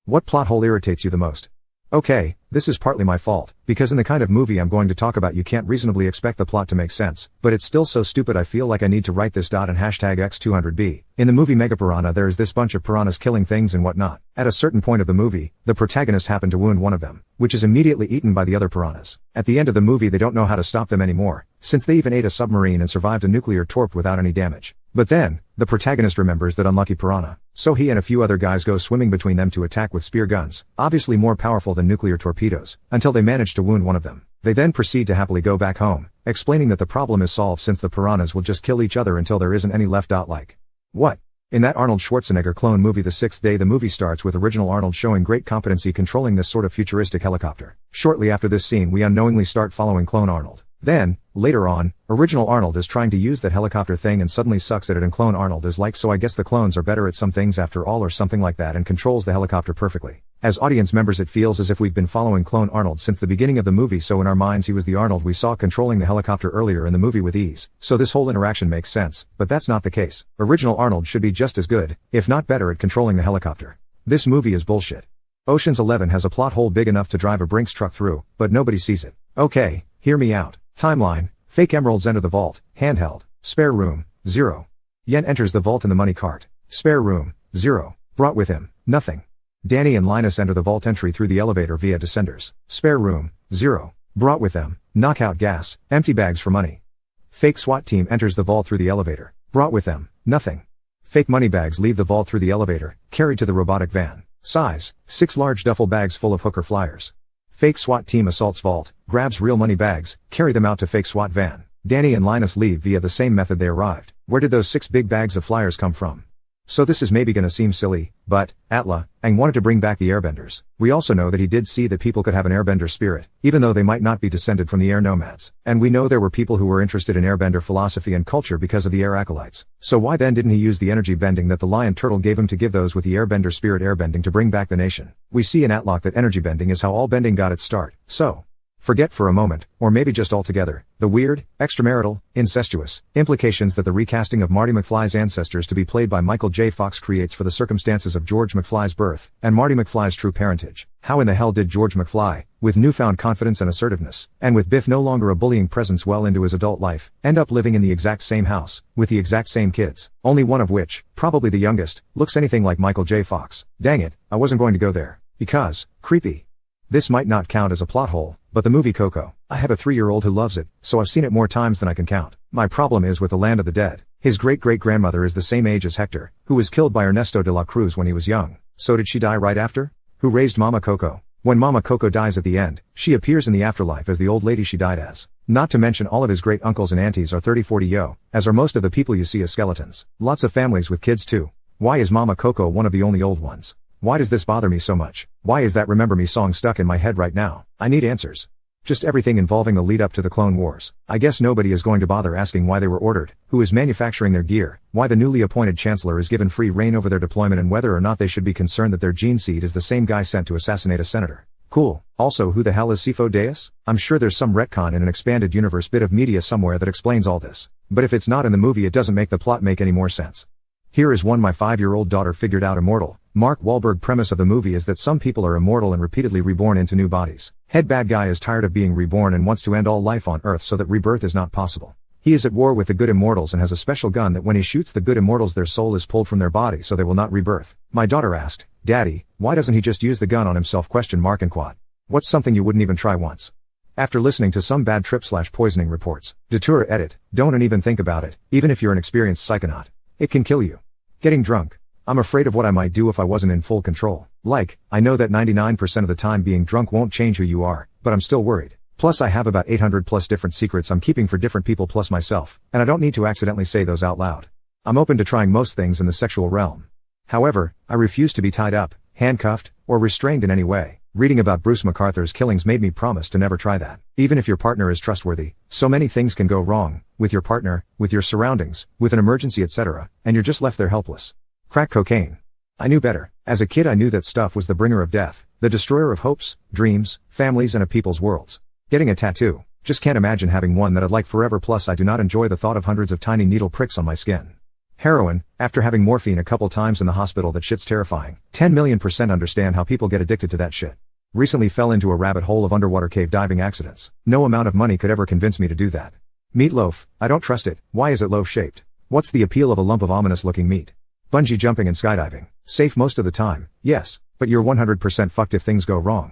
What plot hole irritates you the most? Okay, this is partly my fault, because in the kind of movie I'm going to talk about you can't reasonably expect the plot to make sense, but it's still so stupid I feel like I need to write this. And hashtag X200B. In the movie Megapiranha there is this bunch of piranhas killing things and whatnot. At a certain point of the movie, the protagonist happened to wound one of them, which is immediately eaten by the other piranhas. At the end of the movie they don't know how to stop them anymore, since they even ate a submarine and survived a nuclear torp without any damage. But then, the protagonist remembers that unlucky piranha, so he and a few other guys go swimming between them to attack with spear guns, obviously more powerful than nuclear torpedoes, until they manage to wound one of them. They then proceed to happily go back home, explaining that the problem is solved since the piranhas will just kill each other until there isn't any left. Like what? In that Arnold Schwarzenegger clone movie The Sixth Day, the movie starts with original Arnold showing great competency controlling this sort of futuristic helicopter. Shortly after this scene we unknowingly start following clone Arnold. Then, later on, original Arnold is trying to use that helicopter thing and suddenly sucks at it, and clone Arnold is like, so I guess the clones are better at some things after all or something like that, and controls the helicopter perfectly. As audience members it feels as if we've been following clone Arnold since the beginning of the movie, so in our minds he was the Arnold we saw controlling the helicopter earlier in the movie with ease. So this whole interaction makes sense, but that's not the case. Original Arnold should be just as good, if not better, at controlling the helicopter. This movie is bullshit. Ocean's 11 has a plot hole big enough to drive a Brinks truck through, but nobody sees it. Okay, hear me out. Timeline. Fake emeralds enter the vault, handheld. Spare room, 0. Yen enters the vault in the money cart. Spare room, 0. Brought with him, nothing. Danny and Linus enter the vault entry through the elevator via descenders. Spare room, 0. Brought with them, knockout gas, empty bags for money. Fake SWAT team enters the vault through the elevator. Brought with them, nothing. Fake money bags leave the vault through the elevator, carried to the robotic van. Size, 6 large duffel bags full of hooker flyers. Fake SWAT team assaults vault, grabs real money bags, carry them out to fake SWAT van. Danny and Linus leave via the same method they arrived. Where did those 6 big bags of flyers come from? So this is maybe gonna seem silly, but, Atla, Aang wanted to bring back the airbenders. We also know that he did see that people could have an airbender spirit, even though they might not be descended from the air nomads. And we know there were people who were interested in airbender philosophy and culture because of the air acolytes. So why then didn't he use the energy bending that the lion turtle gave him to give those with the airbender spirit airbending to bring back the nation? We see in Atlok that energy bending is how all bending got its start. So, forget for a moment, or maybe just altogether, the weird, extramarital, incestuous implications that the recasting of Marty McFly's ancestors to be played by Michael J. Fox creates for the circumstances of George McFly's birth, and Marty McFly's true parentage. How in the hell did George McFly, with newfound confidence and assertiveness, and with Biff no longer a bullying presence well into his adult life, end up living in the exact same house, with the exact same kids, only one of which, probably the youngest, looks anything like Michael J. Fox? Dang it, I wasn't going to go there. Because, creepy. This might not count as a plot hole, but the movie Coco. I have a 3-year-old who loves it, so I've seen it more times than I can count. My problem is with the Land of the Dead. His great-great-grandmother is the same age as Hector, who was killed by Ernesto de la Cruz when he was young. So did she die right after? Who raised Mama Coco? When Mama Coco dies at the end, she appears in the afterlife as the old lady she died as. Not to mention all of his great-uncles and aunties are 30-40 yo, as are most of the people you see as skeletons. Lots of families with kids too. Why is Mama Coco one of the only old ones? Why does this bother me so much? Why is that Remember Me song stuck in my head right now? I need answers. Just everything involving the lead up to the Clone Wars. I guess nobody is going to bother asking why they were ordered, who is manufacturing their gear, why the newly appointed chancellor is given free reign over their deployment, and whether or not they should be concerned that their gene seed is the same guy sent to assassinate a senator. Cool. Also, who the hell is Sifo Dyas? I'm sure there's some retcon in an expanded universe bit of media somewhere that explains all this. But if it's not in the movie it doesn't make the plot make any more sense. Here is one my 5-year-old daughter figured out. Immortal. Mark Wahlberg premise of the movie is that some people are immortal and repeatedly reborn into new bodies. Head bad guy is tired of being reborn and wants to end all life on Earth so that rebirth is not possible. He is at war with the good immortals and has a special gun that when he shoots the good immortals their soul is pulled from their body so they will not rebirth. My daughter asked, Daddy, why doesn't he just use the gun on himself? And quad. What's something you wouldn't even try once? After listening to some bad trip/poisoning reports, detour edit, don't even think about it, even if you're an experienced psychonaut. It can kill you. Getting drunk. I'm afraid of what I might do if I wasn't in full control. Like, I know that 99% of the time being drunk won't change who you are, but I'm still worried. Plus I have about 800 plus different secrets I'm keeping for different people plus myself, and I don't need to accidentally say those out loud. I'm open to trying most things in the sexual realm. However, I refuse to be tied up, handcuffed, or restrained in any way. Reading about Bruce MacArthur's killings made me promise to never try that. Even if your partner is trustworthy, so many things can go wrong, with your partner, with your surroundings, with an emergency etc., and you're just left there helpless. Crack cocaine. I knew better. As a kid I knew that stuff was the bringer of death, the destroyer of hopes, dreams, families and of people's worlds. Getting a tattoo. Just can't imagine having one that I'd like forever, plus I do not enjoy the thought of hundreds of tiny needle pricks on my skin. Heroin, after having morphine a couple times in the hospital, that shit's terrifying. 10,000,000% understand how people get addicted to that shit. Recently fell into a rabbit hole of underwater cave diving accidents. No amount of money could ever convince me to do that. Meatloaf, I don't trust it. Why is it loaf-shaped? What's the appeal of a lump of ominous-looking meat? Bungee jumping and skydiving. Safe most of the time, yes, but you're 100% fucked if things go wrong.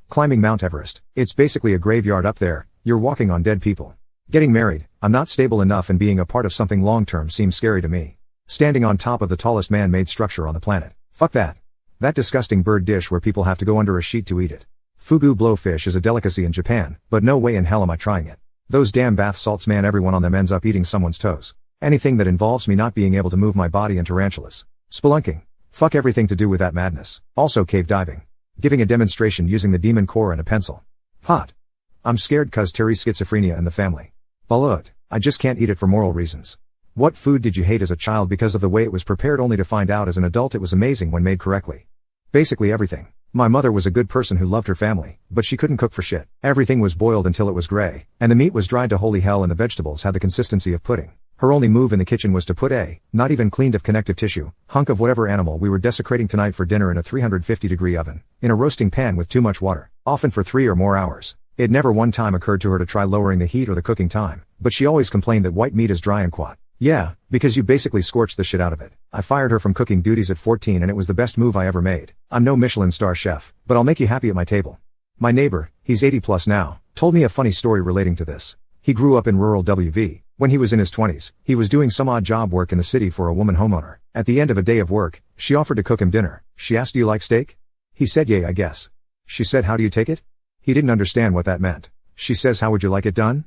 Climbing Mount Everest. It's basically a graveyard up there, you're walking on dead people. Getting married, I'm not stable enough, and being a part of something long-term seems scary to me. Standing on top of the tallest man-made structure on the planet. Fuck that. That disgusting bird dish where people have to go under a sheet to eat it. Fugu blowfish is a delicacy in Japan, but no way in hell am I trying it. Those damn bath salts, man, everyone on them ends up eating someone's toes. Anything that involves me not being able to move my body, and tarantulas. Spelunking. Fuck everything to do with that madness. Also cave diving. Giving a demonstration using the demon core and a pencil. Pot. I'm scared cause Terry's schizophrenia in the family. Balut. I just can't eat it for moral reasons. What food did you hate as a child because of the way it was prepared, only to find out as an adult it was amazing when made correctly? Basically everything. My mother was a good person who loved her family, but she couldn't cook for shit. Everything was boiled until it was gray, and the meat was dried to holy hell, and the vegetables had the consistency of pudding. Her only move in the kitchen was to put a, not even cleaned of connective tissue, hunk of whatever animal we were desecrating tonight for dinner in a 350-degree oven, in a roasting pan with too much water, often for 3 or more hours. It never one time occurred to her to try lowering the heat or the cooking time, but she always complained that white meat is dry and quat. Yeah, because you basically scorched the shit out of it. I fired her from cooking duties at 14, and it was the best move I ever made. I'm no Michelin star chef, but I'll make you happy at my table. My neighbor, he's 80 plus now, told me a funny story relating to this. He grew up in rural WV. When he was in his 20s, he was doing some odd job work in the city for a woman homeowner. At the end of a day of work, she offered to cook him dinner. She asked, "Do you like steak?" He said, "Yeah, I guess." She said, "How do you take it?" He didn't understand what that meant. She says, "How would you like it done?"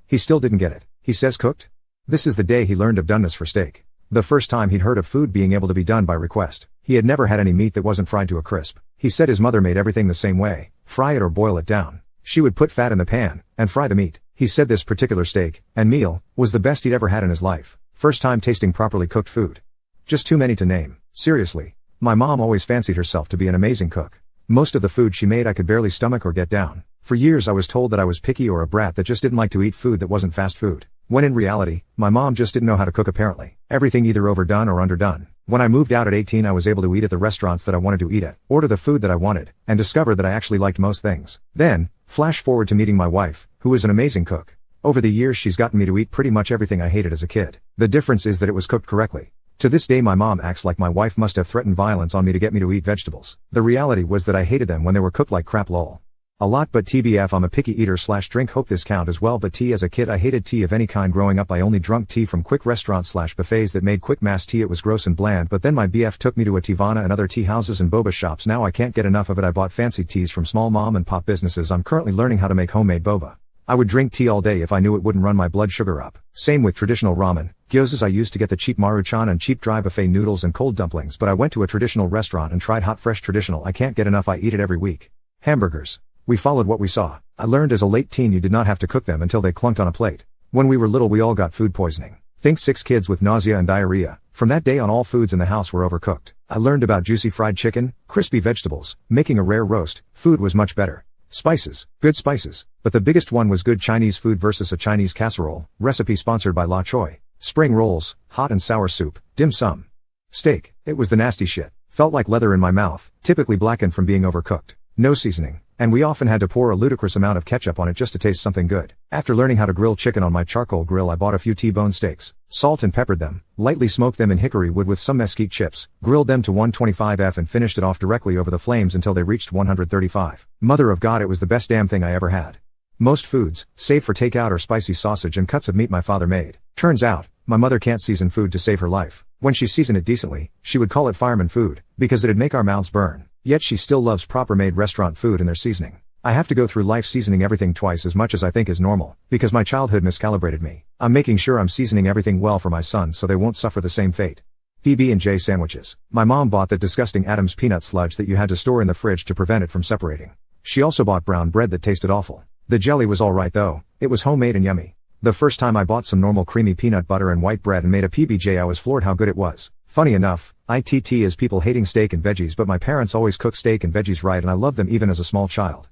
He still didn't get it. He says, "Cooked?" This is the day he learned of doneness for steak. The first time he'd heard of food being able to be done by request. He had never had any meat that wasn't fried to a crisp. He said his mother made everything the same way, fry it or boil it down. She would put fat in the pan, and fry the meat. He said this particular steak, and meal, was the best he'd ever had in his life. First time tasting properly cooked food. Just too many to name. Seriously. My mom always fancied herself to be an amazing cook. Most of the food she made I could barely stomach or get down. For years I was told that I was picky or a brat that just didn't like to eat food that wasn't fast food. When in reality, my mom just didn't know how to cook apparently. Everything either overdone or underdone. When I moved out at 18 I was able to eat at the restaurants that I wanted to eat at, order the food that I wanted, and discover that I actually liked most things. Then, flash forward to meeting my wife, who is an amazing cook. Over the years she's gotten me to eat pretty much everything I hated as a kid. The difference is that it was cooked correctly. To this day my mom acts like my wife must have threatened violence on me to get me to eat vegetables. The reality was that I hated them when they were cooked like crap, lol. A lot, but TBF I'm a picky eater / drink, hope this count as well, but tea as a kid I hated tea of any kind. Growing up I only drunk tea from quick restaurants / buffets that made quick mass tea. It was gross and bland, but then my BF took me to a Tivana and other tea houses and boba shops. Now I can't get enough of it. I bought fancy teas from small mom and pop businesses. I'm currently learning how to make homemade boba. I would drink tea all day if I knew it wouldn't run my blood sugar up. Same with traditional ramen, gyozas. I used to get the cheap maruchan and cheap dry buffet noodles and cold dumplings, but I went to a traditional restaurant and tried hot fresh traditional. I can't get enough. I eat it every week. Hamburgers. We followed what we saw. I learned as a late teen you did not have to cook them until they clunked on a plate. When we were little we all got food poisoning. Think 6 kids with nausea and diarrhea. From that day on all foods in the house were overcooked. I learned about juicy fried chicken, crispy vegetables, making a rare roast. Food was much better. Spices, good spices, but the biggest one was good Chinese food versus a Chinese casserole, recipe sponsored by La Choi. Spring rolls, hot and sour soup, dim sum. Steak, it was the nasty shit. Felt like leather in my mouth, typically blackened from being overcooked. No seasoning, and we often had to pour a ludicrous amount of ketchup on it just to taste something good. After learning how to grill chicken on my charcoal grill I bought a few T-bone steaks, salt and peppered them, lightly smoked them in hickory wood with some mesquite chips, grilled them to 125 and finished it off directly over the flames until they reached 135. Mother of God, it was the best damn thing I ever had. Most foods, save for takeout or spicy sausage and cuts of meat my father made. Turns out, my mother can't season food to save her life. When she seasoned it decently, she would call it fireman food, because it'd make our mouths burn. Yet she still loves proper made restaurant food and their seasoning. I have to go through life seasoning everything twice as much as I think is normal, because my childhood miscalibrated me. I'm making sure I'm seasoning everything well for my sons so they won't suffer the same fate. PB&J sandwiches. My mom bought that disgusting Adam's peanut sludge that you had to store in the fridge to prevent it from separating. She also bought brown bread that tasted awful. The jelly was alright though, it was homemade and yummy. The first time I bought some normal creamy peanut butter and white bread and made a PBJ I was floored how good it was. Funny enough, ITT is people hating steak and veggies, but my parents always cook steak and veggies right and I loved them even as a small child.